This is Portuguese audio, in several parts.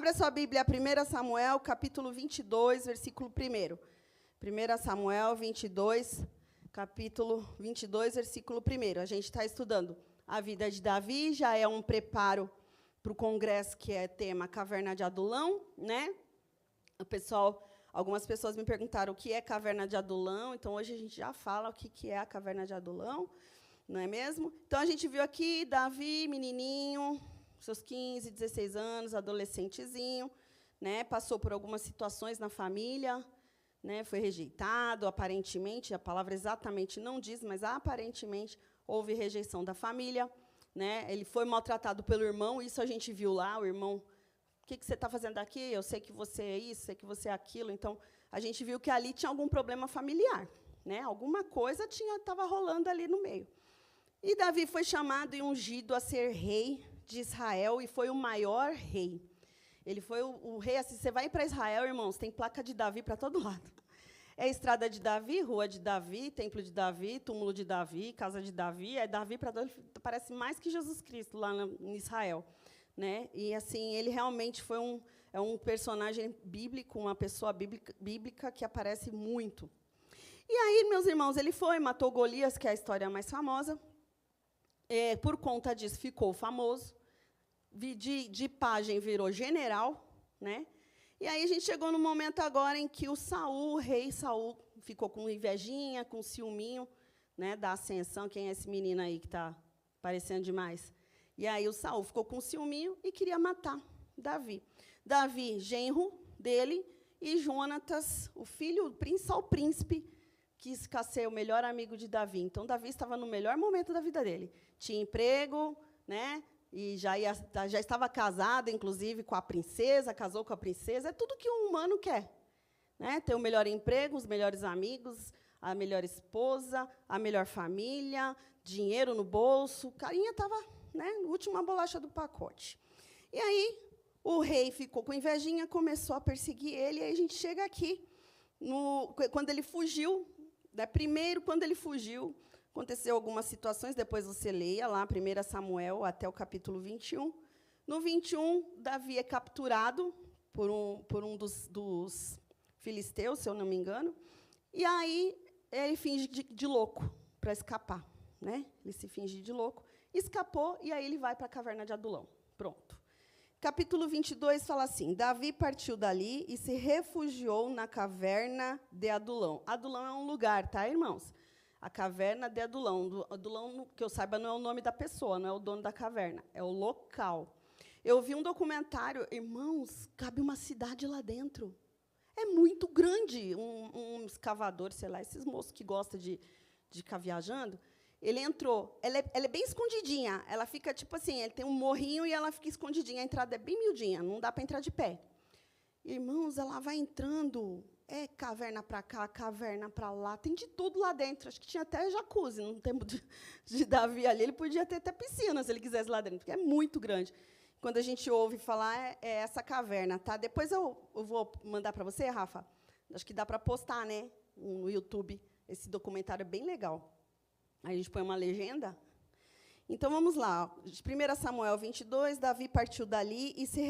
Abra sua Bíblia, 1 Samuel, capítulo 22, versículo 1. 1 Samuel 22, capítulo 22, versículo 1. A gente está estudando a vida de Davi, já é um preparo para o congresso que é tema Caverna de Adulão, né? Algumas pessoas me perguntaram o que é Caverna de Adulão, então hoje a gente já fala o que é a Caverna de Adulão, não é mesmo? Então a gente viu aqui Davi, menininho, seus 15, 16 anos, adolescentezinho, né, passou por algumas situações na família, né, foi rejeitado, aparentemente, a palavra exatamente não diz, mas aparentemente houve rejeição da família, né, ele foi maltratado pelo irmão, isso a gente viu lá, o irmão, o que você está fazendo aqui? Eu sei que você é isso, sei que você é aquilo, então a gente viu que ali tinha algum problema familiar, né, alguma coisa estava rolando ali no meio. E Davi foi chamado e ungido a ser rei de Israel, e foi o maior rei. Ele foi o rei, assim, você vai para Israel, irmãos, tem placa de Davi para todo lado. É estrada de Davi, rua de Davi, templo de Davi, túmulo de Davi, casa de Davi, é Davi para todo, parece mais que Jesus Cristo lá em Israel, né? E assim, ele realmente foi um personagem bíblico, uma pessoa bíblica que aparece muito. E aí, meus irmãos, ele matou Golias, que é a história mais famosa. Por conta disso, ficou famoso. De pajem virou general, né? E aí a gente chegou no momento agora em que o rei Saul, ficou com invejinha, com ciúminho, né, da ascensão. Quem é esse menino aí que está parecendo demais? E aí o Saul ficou com ciúminho e queria matar Davi. Davi, genro dele, e Jonatas, o príncipe, quis ser o melhor amigo de Davi. Então, Davi estava no melhor momento da vida dele. Tinha emprego, né? E já estava casado, inclusive, com a princesa, casou com a princesa. É tudo que um humano quer, né? Ter o melhor emprego, os melhores amigos, a melhor esposa, a melhor família, dinheiro no bolso. O carinha estava, né, última bolacha do pacote. E aí, o rei ficou com invejinha, começou a perseguir ele, e aí a gente chega aqui, quando ele fugiu. Primeiro, quando ele fugiu, aconteceu algumas situações, depois você leia lá, 1 Samuel, até o capítulo 21. No 21, Davi é capturado por um dos filisteus, se eu não me engano, e aí ele finge de louco para escapar, né? Ele se finge de louco, escapou, e aí ele vai para a caverna de Adulão. Pronto. Capítulo 22 fala assim: Davi partiu dali e se refugiou na caverna de Adulão. Adulão é um lugar, tá, irmãos? A caverna de Adulão. Adulão, que eu saiba, não é o nome da pessoa, não é o dono da caverna, é o local. Eu vi um documentário, irmãos, cabe uma cidade lá dentro. É muito grande. Um escavador, sei lá, esses moços que gostam de ficar viajando, ele entrou, ela é bem escondidinha, ela fica, tipo assim, ele tem um morrinho e ela fica escondidinha, a entrada é bem miudinha, não dá para entrar de pé. Irmãos, ela vai entrando, caverna para cá, caverna para lá, tem de tudo lá dentro, acho que tinha até jacuzzi, no tempo de Davi ali, ele podia ter até piscina, se ele quisesse lá dentro, porque é muito grande. Quando a gente ouve falar, é essa caverna, tá? Depois eu vou mandar para você, Rafa, acho que dá para postar, né, no YouTube, esse documentário é bem legal. Aí a gente põe uma legenda. Então, vamos lá. 1 Samuel 22, Davi partiu dali e se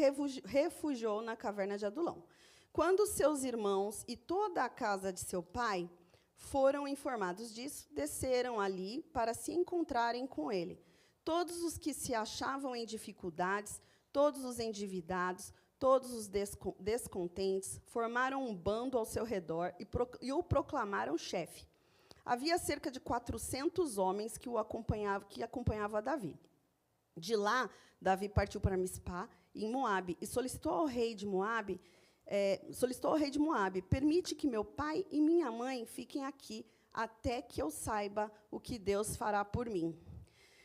refugiou na caverna de Adulão. Quando seus irmãos e toda a casa de seu pai foram informados disso, desceram ali para se encontrarem com ele. Todos os que se achavam em dificuldades, todos os endividados, todos os descontentes, formaram um bando ao seu redor e o proclamaram chefe. Havia cerca de 400 homens que acompanhavam Davi. De lá, Davi partiu para Mispá, em Moabe, e solicitou ao rei de Moabe, permite que meu pai e minha mãe fiquem aqui, até que eu saiba o que Deus fará por mim.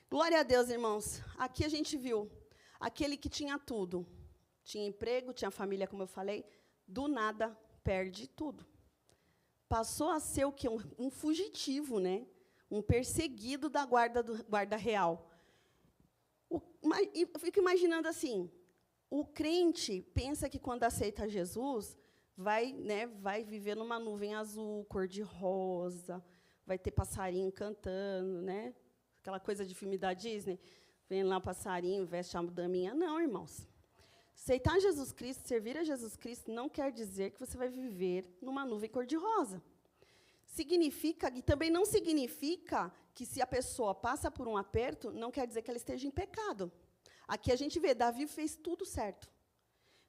Glória a Deus, irmãos. Aqui a gente viu aquele que tinha tudo. Tinha emprego, tinha família, como eu falei, do nada perde tudo. Passou a ser o quê? Um fugitivo, né? Um perseguido da guarda real. Eu fico imaginando assim, o crente pensa que, quando aceita Jesus, vai viver numa nuvem azul, cor-de-rosa, vai ter passarinho cantando, né? Aquela coisa de filme da Disney, vem lá passarinho, veste a daminha. Não, irmãos. Aceitar Jesus Cristo, servir a Jesus Cristo, não quer dizer que você vai viver numa nuvem cor-de-rosa. Significa, e também não significa que se a pessoa passa por um aperto, não quer dizer que ela esteja em pecado. Aqui a gente vê, Davi fez tudo certo.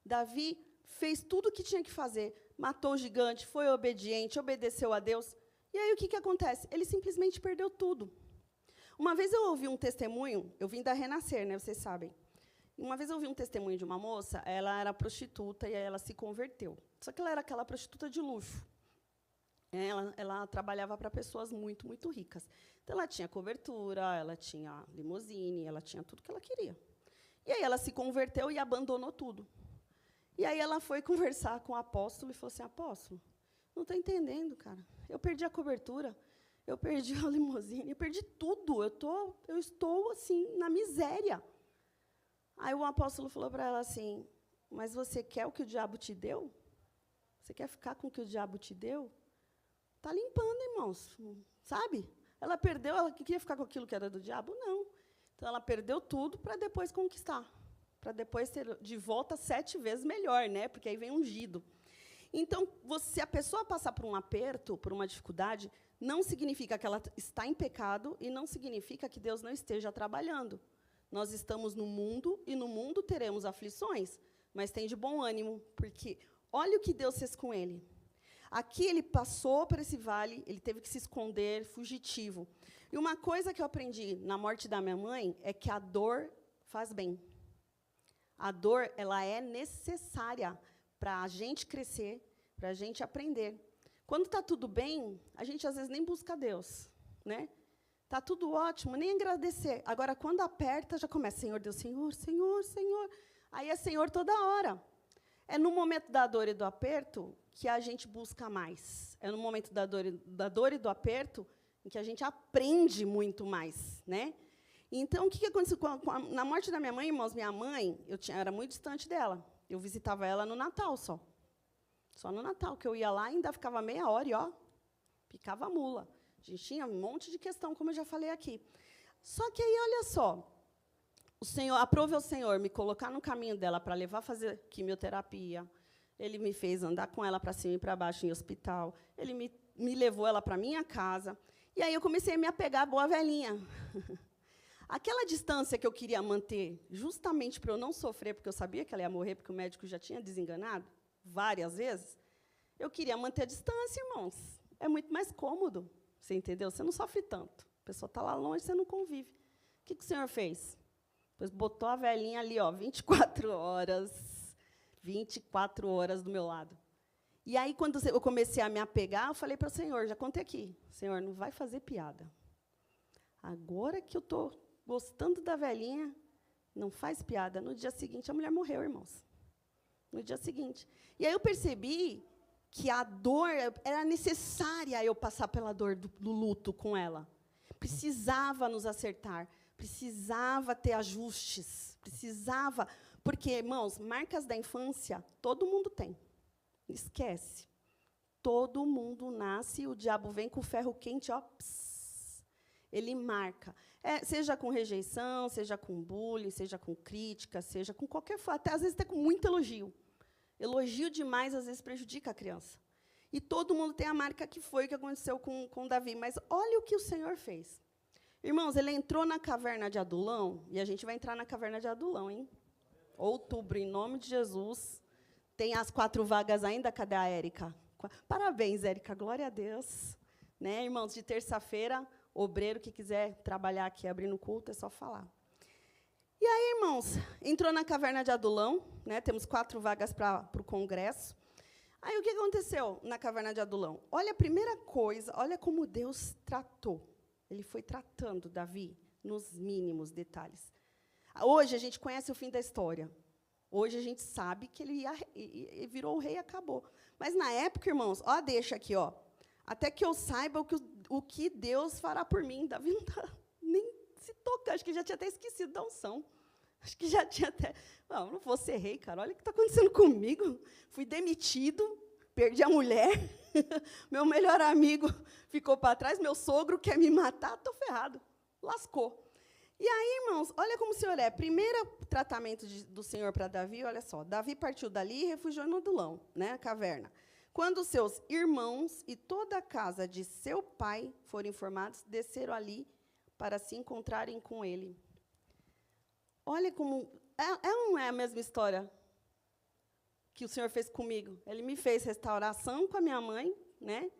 Davi fez tudo o que tinha que fazer, matou o gigante, foi obediente, obedeceu a Deus. E aí o que acontece? Ele simplesmente perdeu tudo. Uma vez eu ouvi um testemunho, eu vim da Renascer, né, vocês sabem. Uma vez eu ouvi um testemunho de uma moça, ela era prostituta e aí ela se converteu. Só que ela era aquela prostituta de luxo. Ela trabalhava para pessoas muito, muito ricas. Então, ela tinha cobertura, ela tinha limusine, ela tinha tudo que ela queria. E aí ela se converteu e abandonou tudo. E aí ela foi conversar com o apóstolo e falou assim, apóstolo, não estou entendendo, cara. Eu perdi a cobertura, eu perdi a limusine, eu perdi tudo. Eu estou, assim, na miséria. Aí o apóstolo falou para ela assim, mas você quer o que o diabo te deu? Você quer ficar com o que o diabo te deu? Está limpando, irmãos, sabe? Ela perdeu, ela queria ficar com aquilo que era do diabo? Não. Então, ela perdeu tudo para depois conquistar, para depois ter de volta 7 vezes melhor, né? Porque aí vem ungido. Então, se a pessoa passar por um aperto, por uma dificuldade, não significa que ela está em pecado e não significa que Deus não esteja trabalhando. Nós estamos no mundo e no mundo teremos aflições, mas tem de bom ânimo, porque olha o que Deus fez com ele. Aqui ele passou por esse vale, ele teve que se esconder, fugitivo. E uma coisa que eu aprendi na morte da minha mãe é que a dor faz bem. A dor, ela é necessária para a gente crescer, para a gente aprender. Quando está tudo bem, a gente às vezes nem busca Deus, né? Está tudo ótimo, nem agradecer. Agora, quando aperta, já começa, Senhor Deus, Senhor, Senhor, Senhor. Aí é Senhor toda hora. É no momento da dor e do aperto que a gente busca mais. É no momento da dor e do aperto em que a gente aprende muito mais, né? Então, o que aconteceu na morte da minha mãe, irmãos? Minha mãe, era muito distante dela. Eu visitava ela no Natal só. Só no Natal, que eu ia lá e ainda ficava meia hora e, ó, picava a mula. A gente tinha um monte de questão, como eu já falei aqui. Só que aí, olha só, aprove ao Senhor me colocar no caminho dela para levar a fazer quimioterapia. Ele me fez andar com ela para cima e para baixo em hospital. Ele me levou ela para minha casa. E aí eu comecei a me apegar à boa velhinha. Aquela distância que eu queria manter, justamente para eu não sofrer, porque eu sabia que ela ia morrer, porque o médico já tinha desenganado várias vezes, eu queria manter a distância, irmãos. É muito mais cômodo. Você entendeu? Você não sofre tanto. A pessoa está lá longe, você não convive. O que o Senhor fez? Pois botou a velhinha ali, ó, 24 horas do meu lado. E aí, quando eu comecei a me apegar, eu falei para o Senhor, já contei aqui, Senhor, não vai fazer piada. Agora que eu estou gostando da velhinha, não faz piada. No dia seguinte, a mulher morreu, irmãos. No dia seguinte. E aí eu percebi que a dor era necessária eu passar pela dor do luto com ela. Precisava nos acertar, precisava ter ajustes, precisava... Porque, irmãos, marcas da infância, todo mundo tem. Esquece. Todo mundo nasce, o diabo vem com o ferro quente, ó, ele marca. Seja com rejeição, seja com bullying, seja com crítica, seja com qualquer... Até, às vezes, até com muito elogio. Elogio demais, às vezes, prejudica a criança. E todo mundo tem a marca que foi o que aconteceu com Davi. Mas olha o que o Senhor fez. Irmãos, ele entrou na caverna de Adulão, e a gente vai entrar na caverna de Adulão, hein? Outubro, em nome de Jesus. Tem as 4 vagas ainda? Cadê a Érica? Parabéns, Érica, glória a Deus. Né, irmãos, de terça-feira, obreiro que quiser trabalhar aqui, abrindo culto, é só falar. E aí, irmãos, entrou na caverna de Adulão, né, temos 4 vagas para o congresso. Aí, o que aconteceu na caverna de Adulão? Olha, a primeira coisa, olha como Deus tratou. Ele foi tratando Davi nos mínimos detalhes. Hoje, a gente conhece o fim da história. Hoje, a gente sabe que ele virou o rei e acabou. Mas, na época, irmãos, ó, deixa aqui, ó. Até que eu saiba o que Deus fará por mim. Davi não está nem se tocando. Acho que já tinha até esquecido da unção. Acho que já tinha até... Não vou ser rei, cara. Olha o que está acontecendo comigo. Fui demitido, perdi a mulher. Meu melhor amigo ficou para trás. Meu sogro quer me matar. Estou ferrado. Lascou. E aí, irmãos, olha como o Senhor é. Primeiro tratamento do Senhor para Davi, olha só. Davi partiu dali e refugiou no Adulão, né, a caverna. Quando seus irmãos e toda a casa de seu pai foram informados, desceram ali para se encontrarem com ele. Olha como... não é a mesma história que o Senhor fez comigo. Ele me fez restauração com a minha mãe, né?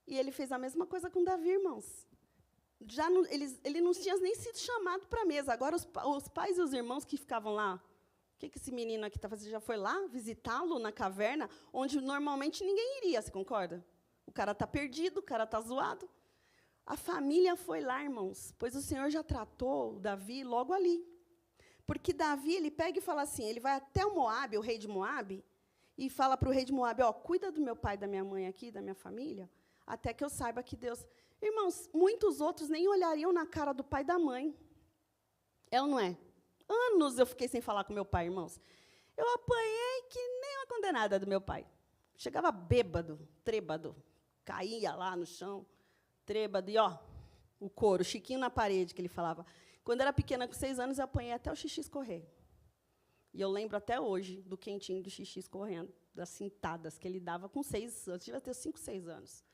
E ele fez a mesma coisa com Davi, irmãos. Já não, ele não tinha nem sido chamado para a mesa. Agora, os pais e os irmãos que ficavam lá, o que esse menino aqui está fazendo? Já foi lá visitá-lo na caverna, onde normalmente ninguém iria, você concorda? O cara está perdido, o cara está zoado. A família foi lá, irmãos, pois o Senhor já tratou Davi logo ali. Porque Davi, ele pega e fala assim, ele vai até o Moabe, o rei de Moabe, e fala para o rei de Moabe, cuida do meu pai e da minha mãe aqui, da minha família, até que eu saiba que Deus... Irmãos, muitos outros nem olhariam na cara do pai e da mãe. É ou não é? Anos eu fiquei sem falar com meu pai, irmãos. Eu apanhei que nem uma condenada do meu pai. Chegava bêbado, trêbado, caía lá no chão, trêbado, e o couro, Chiquinho na parede, que ele falava. Quando eu era pequena, com 6 anos, eu apanhei até o xixi escorrer. E eu lembro até hoje do quentinho do xixi escorrendo, das cintadas que ele dava com 6 anos. Eu devia ter 5, 6 anos.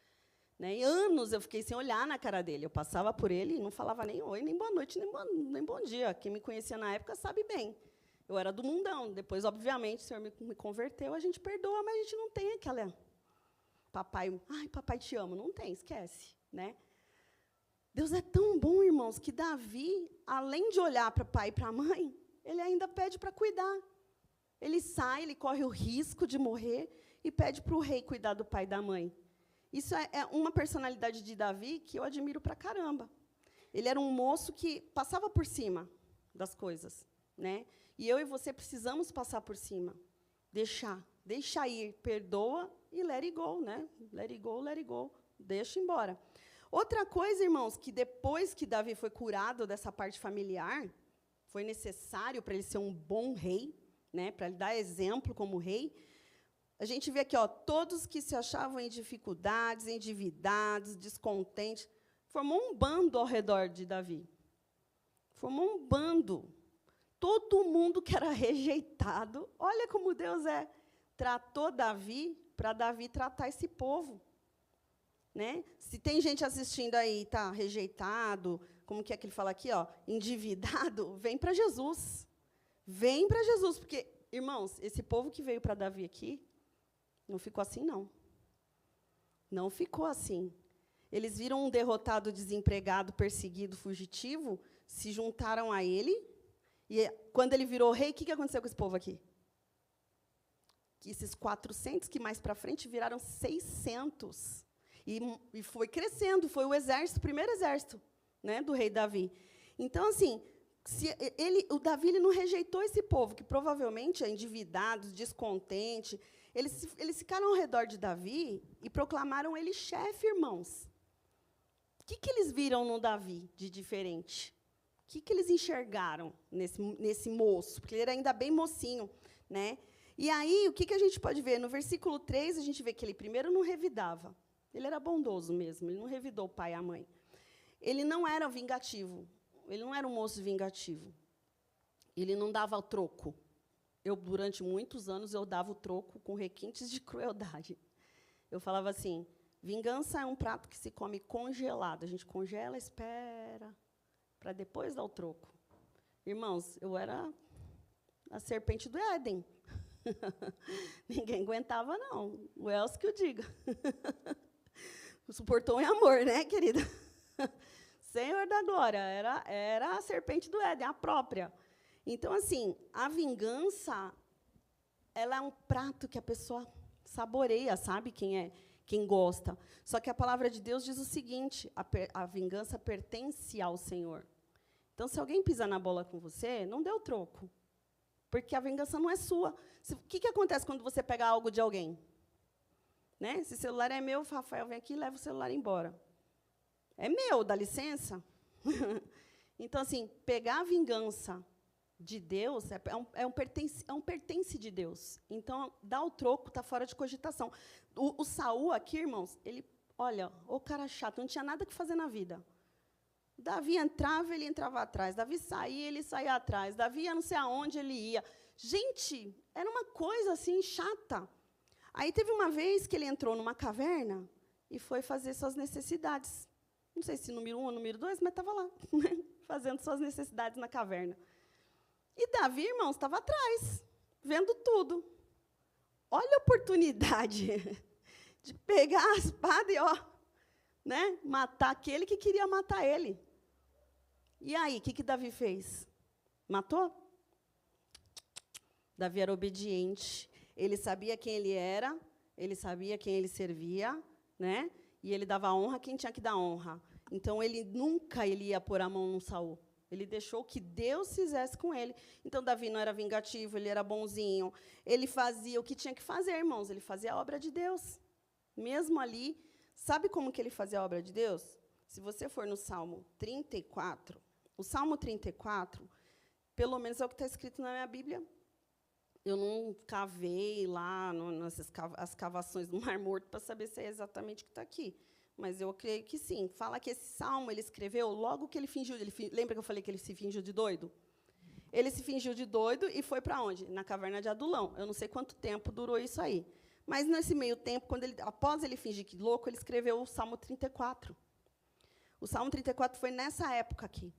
Né? E anos eu fiquei sem olhar na cara dele. Eu passava por ele e não falava nem oi, nem boa noite, nem bom dia. Quem me conhecia na época sabe bem. Eu era do mundão. Depois, obviamente, o Senhor me converteu, a gente perdoa, mas a gente não tem aquela... Papai, papai te amo. Não tem, esquece. Né? Deus é tão bom, irmãos, que Davi, além de olhar para o pai e para a mãe, ele ainda pede para cuidar. Ele sai, ele corre o risco de morrer e pede para o rei cuidar do pai e da mãe. Isso é uma personalidade de Davi que eu admiro pra caramba. Ele era um moço que passava por cima das coisas, né? E eu e você precisamos passar por cima. Deixa ir, perdoa e let it go, né? Let it go, deixa embora. Outra coisa, irmãos, que depois que Davi foi curado dessa parte familiar, foi necessário para ele ser um bom rei, né? Para ele dar exemplo como rei. A gente vê aqui, todos que se achavam em dificuldades, endividados, descontentes, formou um bando ao redor de Davi. Formou um bando. Todo mundo que era rejeitado, olha como Deus tratou Davi para Davi tratar esse povo. Né? Se tem gente assistindo aí e está rejeitado, como que é que ele fala aqui? Endividado, vem para Jesus. Vem para Jesus, porque, irmãos, esse povo que veio para Davi aqui, não ficou assim, não. Não ficou assim. Eles viram um derrotado, desempregado, perseguido, fugitivo, se juntaram a ele, e quando ele virou rei, o que aconteceu com esse povo aqui? Que esses 400, que mais para frente viraram 600. E foi crescendo, foi o exército, o primeiro exército, né, do rei Davi. Então, assim, o Davi ele não rejeitou esse povo, que provavelmente é endividado, descontente. Eles ficaram ao redor de Davi e proclamaram ele chefe, irmãos. O que eles viram no Davi de diferente? O que eles enxergaram nesse moço? Porque ele era ainda bem mocinho. Né? E aí, o que a gente pode ver? No versículo 3, a gente vê que ele primeiro não revidava. Ele era bondoso mesmo, ele não revidou o pai e a mãe. Ele não era vingativo. Ele não era um moço vingativo. Ele não dava o troco. Durante muitos anos, eu dava o troco com requintes de crueldade. Eu falava assim, vingança é um prato que se come congelado. A gente congela, espera, para depois dar o troco. Irmãos, eu era a serpente do Éden. Ninguém aguentava, não. O Elcio que eu diga. Suportou em amor, né, querida? Senhor da glória, era a serpente do Éden, a própria. Então, assim, a vingança, ela é um prato que a pessoa saboreia, sabe? Quem gosta. Só que a palavra de Deus diz o seguinte, a vingança pertence ao Senhor. Então, se alguém pisar na bola com você, não dê o troco. Porque a vingança não é sua. O que acontece quando você pega algo de alguém? Né? Se o celular é meu, o Rafael vem aqui e leva o celular embora. É meu, dá licença? Então, assim, pegar a vingança de Deus é um pertence de Deus. Então, dar o troco está fora de cogitação. O Saul aqui, irmãos, ele, olha, o cara chato, não tinha nada que fazer na vida. Davi entrava, ele entrava atrás. Davi saía, ele saía atrás. Davi ia não sei aonde ele ia. Gente, era uma coisa assim chata. Aí teve uma vez que ele entrou numa caverna e foi fazer suas necessidades. Não sei se número 1 ou número 2, mas estava lá, fazendo suas necessidades na caverna. E Davi, irmãos, estava atrás, vendo tudo. Olha a oportunidade de pegar a espada e, matar aquele que queria matar ele. E aí, o que Davi fez? Matou? Davi era obediente. Ele sabia quem ele era, ele sabia quem ele servia, né? E ele dava honra a quem tinha que dar honra. Então, ele nunca ia pôr a mão no Saul. Ele deixou que Deus fizesse com ele. Então, Davi não era vingativo, ele era bonzinho. Ele fazia o que tinha que fazer, irmãos. Ele fazia a obra de Deus. Mesmo ali, sabe como que ele fazia a obra de Deus? Se você for no Salmo 34, o Salmo 34, pelo menos é o que está escrito na minha Bíblia. Eu não cavei lá as cavações do Mar Morto para saber se é exatamente o que está aqui. Mas eu creio que sim. Fala que esse salmo ele escreveu logo que ele fingiu. Lembra que eu falei que ele se fingiu de doido? Ele se fingiu de doido e foi para onde? Na caverna de Adulão. Eu não sei quanto tempo durou isso aí. Mas, nesse meio tempo, após ele fingir que louco, ele escreveu o Salmo 34. O Salmo 34 foi nessa época aqui.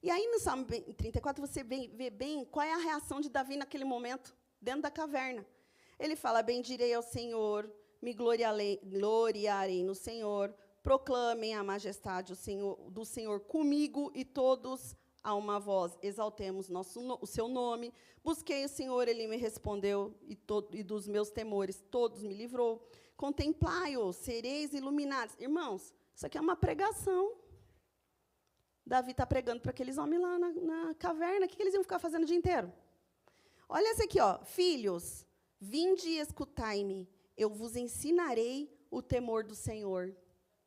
E aí, no Salmo 34, você vê bem qual é a reação de Davi naquele momento, dentro da caverna. Ele fala, bendirei ao Senhor, me gloriarei no Senhor, proclamem a majestade do Senhor comigo e todos a uma voz, exaltemos o seu nome. Busquei o Senhor, ele me respondeu, e dos meus temores todos me livrou. Contemplai-o, sereis iluminados. Irmãos, isso aqui é uma pregação. Davi está pregando para aqueles homens lá na caverna. O que eles iam ficar fazendo o dia inteiro? Olha esse aqui, ó. Filhos, vinde e escutai-me, eu vos ensinarei o temor do Senhor.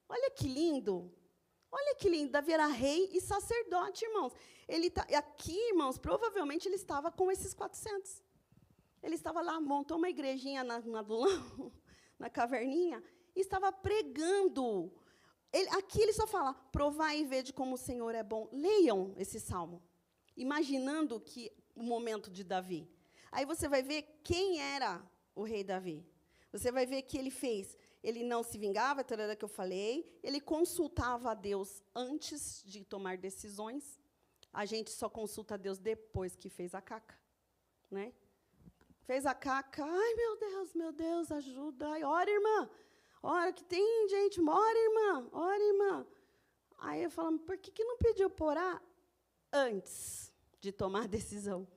Olha que lindo. Olha que lindo. Davi era rei e sacerdote, irmãos. Aqui, irmãos, provavelmente ele estava com esses 400. Ele estava lá, montou uma igrejinha na Adulão, na caverninha, e estava pregando. Aqui ele só fala, provai e vede como o Senhor é bom. Leiam esse salmo, imaginando que o momento de Davi. Aí você vai ver quem era o rei Davi. Você vai ver que ele não se vingava, que eu falei, ele consultava a Deus antes de tomar decisões. A gente só consulta a Deus depois que fez a caca, né? Fez a caca, ai, meu Deus, ajuda. Ai, ora, irmã. Ora, que tem gente, ora, irmã. Aí eu falo, por que não pediu por orar antes de tomar a decisão?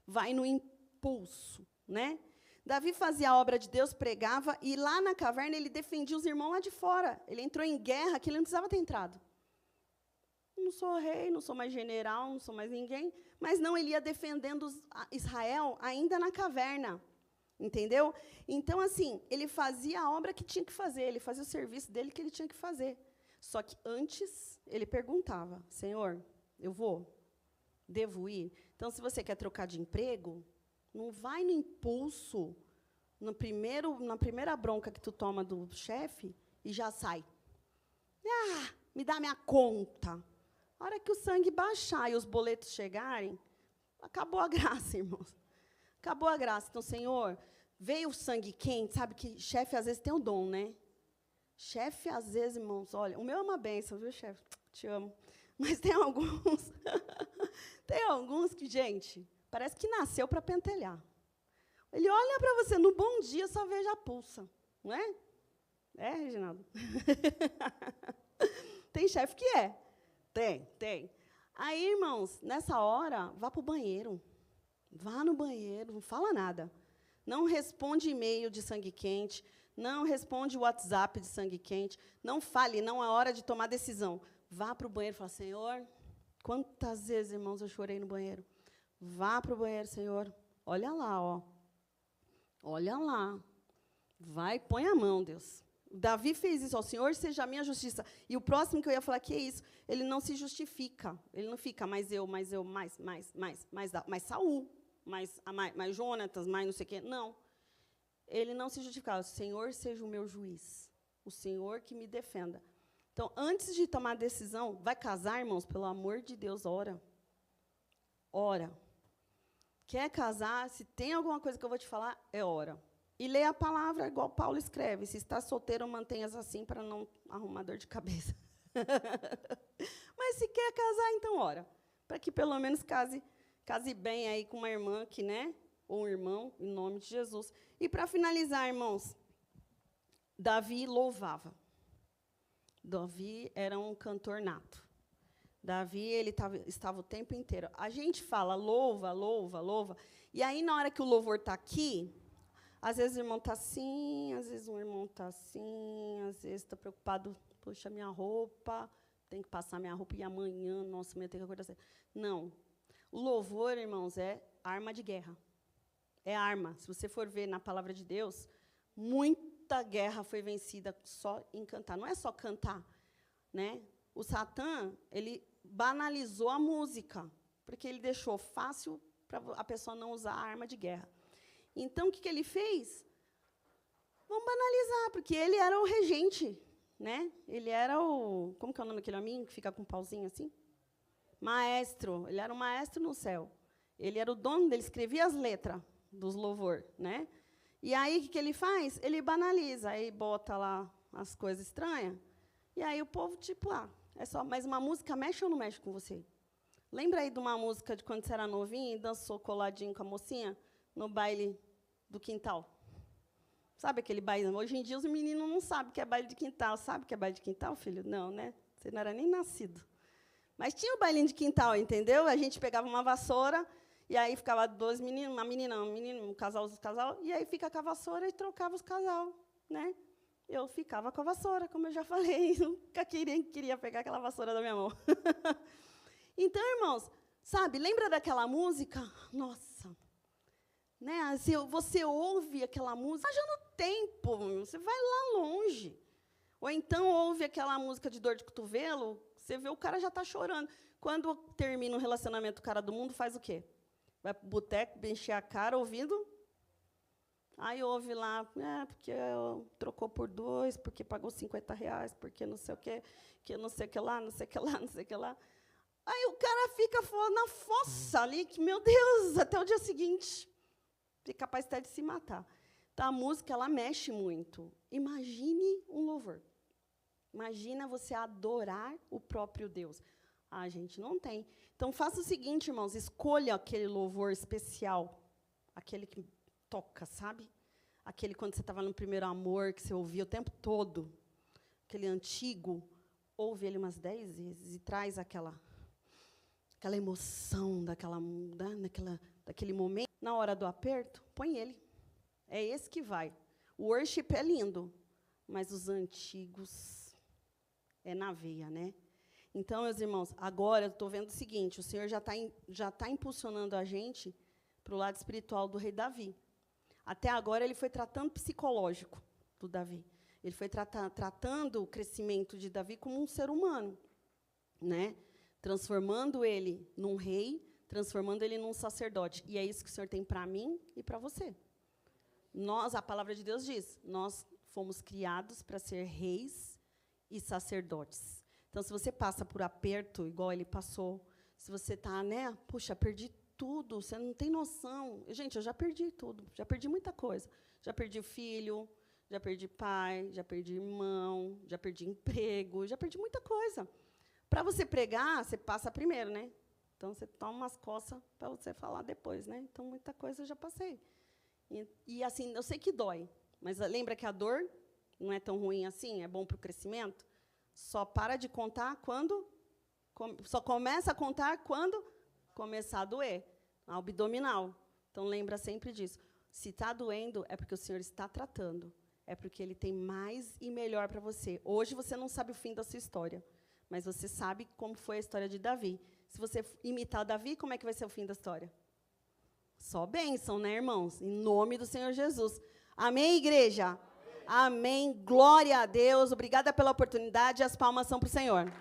Vai no impulso, né? Davi fazia a obra de Deus, pregava, e lá na caverna ele defendia os irmãos lá de fora. Ele entrou em guerra que ele não precisava ter entrado. Não sou rei, não sou mais general, não sou mais ninguém. Mas não, ele ia defendendo Israel ainda na caverna. Entendeu? Então, assim, ele fazia a obra que tinha que fazer, ele fazia o serviço dele que ele tinha que fazer. Só que antes, ele perguntava, Senhor, eu devo ir? Então, se você quer trocar de emprego, não vai no impulso, na primeira bronca que tu toma do chefe, e já sai. Me dá minha conta. A hora que o sangue baixar e os boletos chegarem, acabou a graça, irmãos. Acabou a graça. Então, Senhor, veio o sangue quente, sabe que chefe às vezes tem o dom, né? Chefe, às vezes, irmãos, olha, o meu é uma bênção, viu, chefe? Te amo. Mas tem alguns, tem alguns que, gente, parece que nasceu para pentelhar. Ele olha para você, no bom dia, só veja a pulsa, não é? É, Reginaldo? Tem chefe que é. Tem. Aí, irmãos, nessa hora, vá para o banheiro. Vá no banheiro, não fala nada. Não responde e-mail de sangue quente, não responde WhatsApp de sangue quente, não fale, não é hora de tomar decisão. Vá para o banheiro e fala, Senhor, quantas vezes, irmãos, eu chorei no banheiro. Vá para o banheiro, Senhor. Olha lá, ó. Olha lá. Vai, põe a mão, Deus. Davi fez isso, ó, Senhor, seja a minha justiça. E o próximo que eu ia falar, que é isso? Ele não se justifica. Ele não fica, mais Saul, mais Jonatas, mais não sei o quê. Não. Ele não se justificava. Senhor, seja o meu juiz. O Senhor que me defenda. Então, antes de tomar decisão, vai casar, irmãos? Pelo amor de Deus, ora. Ora. Quer casar? Se tem alguma coisa que eu vou te falar, é ora. E lê a palavra, igual Paulo escreve. Se está solteiro, mantenha-se assim para não arrumar dor de cabeça. Mas se quer casar, então ora. Para que pelo menos case bem aí com uma irmã que, né? Ou um irmão, em nome de Jesus. E para finalizar, irmãos, Davi louvava. Davi era um cantor nato. Davi, ele estava o tempo inteiro. A gente fala louva, louva, louva. E aí, na hora que o louvor está aqui, às vezes o irmão está assim, às vezes o irmão está assim, às vezes está preocupado, puxa, minha roupa, tem que passar minha roupa e amanhã, nossa, amanhã tem que acordar cedo. Não. O louvor, irmãos, é arma de guerra. É arma. Se você for ver na palavra de Deus, muita guerra foi vencida só em cantar. Não é só cantar, né? O Satã, ele banalizou a música, porque ele deixou fácil para a pessoa não usar a arma de guerra. Então, o que ele fez? Vamos banalizar, porque ele era o regente, né? Ele era o... Como que é o nome daquele homem que fica com um pauzinho assim? Maestro. Ele era o maestro no céu. Ele era o dono, ele escrevia as letras dos louvor, né? E aí, o que ele faz? Ele banaliza, aí bota lá as coisas estranhas, e aí o povo, tipo, é só, mas uma música mexe ou não mexe com você? Lembra aí de uma música de quando você era novinho e dançou coladinho com a mocinha no baile do quintal? Sabe aquele baile? Hoje em dia os meninos não sabem o que é baile de quintal. Sabe o que é baile de quintal, filho? Não, né? Você não era nem nascido. Mas tinha o bailinho de quintal, entendeu? A gente pegava uma vassoura, e aí ficava dois meninos, uma menina, um menino, um casal, e aí fica com a vassoura e trocava os casal, né? Eu ficava com a vassoura, como eu já falei, nunca queria pegar aquela vassoura da minha mão. Então, irmãos, sabe, lembra daquela música? Nossa, né? Se você ouve aquela música, já no tempo, você vai lá longe. Ou então ouve aquela música de dor de cotovelo, você vê o cara já está chorando. Quando termina um relacionamento, o cara do mundo faz o quê? Vai para o boteco, encher a cara ouvindo. Aí ouve lá, porque trocou por 2, porque pagou R$50, porque não sei o quê, que não sei o que lá, não sei o que lá, não sei o que lá. Aí o cara fica na fossa ali, que, meu Deus, até o dia seguinte, é capaz até de se matar. Então, a música, ela mexe muito. Imagine um louvor. Imagina você adorar o próprio Deus. Ah, gente, não tem. Então, faça o seguinte, irmãos, escolha aquele louvor especial, aquele que toca, sabe? Aquele quando você estava no primeiro amor, que você ouvia o tempo todo, aquele antigo, ouve ele umas 10 vezes e traz aquela emoção daquele momento. Na hora do aperto, põe ele. É esse que vai. O worship é lindo, mas os antigos é na veia, né? Então, meus irmãos, agora eu estou vendo o seguinte, o Senhor já tá impulsionando a gente para o lado espiritual do rei Davi. Até agora, ele foi tratando psicológico do Davi. Ele foi tratando o crescimento de Davi como um ser humano, né? Transformando ele num rei, transformando ele num sacerdote. E é isso que o Senhor tem para mim e para você. Nós, a palavra de Deus diz, nós fomos criados para ser reis e sacerdotes. Então, se você passa por aperto, igual ele passou, se você está, né, puxa, perdi tudo, você não tem noção. Gente, eu já perdi tudo, já perdi muita coisa. Já perdi filho, já perdi pai, já perdi irmão, já perdi emprego, já perdi muita coisa. Para você pregar, você passa primeiro, né? Então, você toma umas coças para você falar depois, né? Então, muita coisa eu já passei. E, assim, eu sei que dói, mas lembra que a dor não é tão ruim assim, é bom para o crescimento? Só para de contar quando... Só começa a contar quando começar a doer. Abdominal. Então, lembra sempre disso. Se está doendo, é porque o Senhor está tratando. É porque Ele tem mais e melhor para você. Hoje, você não sabe o fim da sua história, mas você sabe como foi a história de Davi. Se você imitar Davi, como é que vai ser o fim da história? Só bênção, né, irmãos? Em nome do Senhor Jesus. Amém, igreja? Amém. Glória a Deus. Obrigada pela oportunidade. As palmas são para o Senhor.